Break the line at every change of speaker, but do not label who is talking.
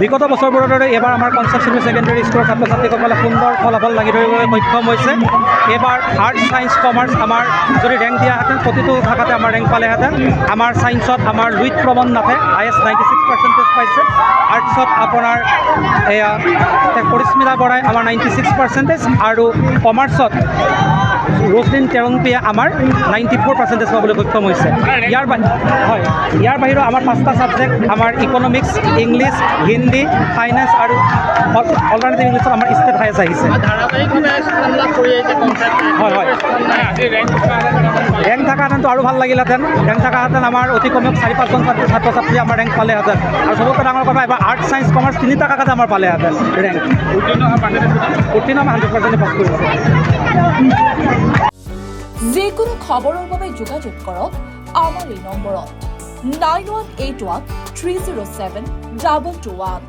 বিগত বছৰবোৰৰ দৰে এইবাৰ আমাৰ কনচেপ্ট ছেকেণ্ডেৰী স্কুলৰ ছাত্ৰ ছাত্ৰীসকলে সুন্দৰ ফলাফল লাগি ধৰিবলৈ সক্ষম হৈছে। এইবাৰ আৰ্টছ ছায়েন্স কমাৰ্চ আমাৰ যদি ৰেংক দিয়াহেঁতেন প্ৰতিটো ভাগতে আমাৰ ৰেংক পালেহেঁতেন। আমাৰ ছায়েন্সত আমাৰ লুইত প্ৰমণ নাথে হায়েষ্ট 96% পাইছে। আৰ্টছত আপোনাৰ এয়া পৰিস্মিতা বৰাই আমাৰ 96% আৰু কমাৰ্চত ৰজলিন টেৰংপিয়ে আমাৰ 94% পাবলৈ সক্ষম হৈছে। ইয়াৰ বাহিৰেও আমাৰ 5টা ছাবজেক্ট আমাৰ ইকনমিক্স, ইংলিছ, হিন্দী, ফাইনেন্স আৰু অল্টাৰনেটিভ ইংলিছত আমাৰ ষ্টেট হায়েষ্ট আহিছে। ৰেংক থকাহেঁতেনতো আৰু ভাল লাগিলহেঁতেন। ৰেংক থকাহেঁতেন আমাৰ অতি কমেও 4-5জন ছাত্ৰ ছাত্ৰী আমাৰ ৰেংক পালেহেঁতেন। আৰু চবতকৈ ডাঙৰ কথা এবাৰ আৰ্টছ ছায়েন্স কমাৰ্চ 3টা কাকতে আমাৰ পালেহেঁতেন ৰেংক। উত্তীৰ্ণ আমি 100% পাছ কৰিছোঁ।
যিকোনো খবৰৰ বাবে যোগাযোগ কৰক আমাৰ এই নম্বৰত 9181 307 2221।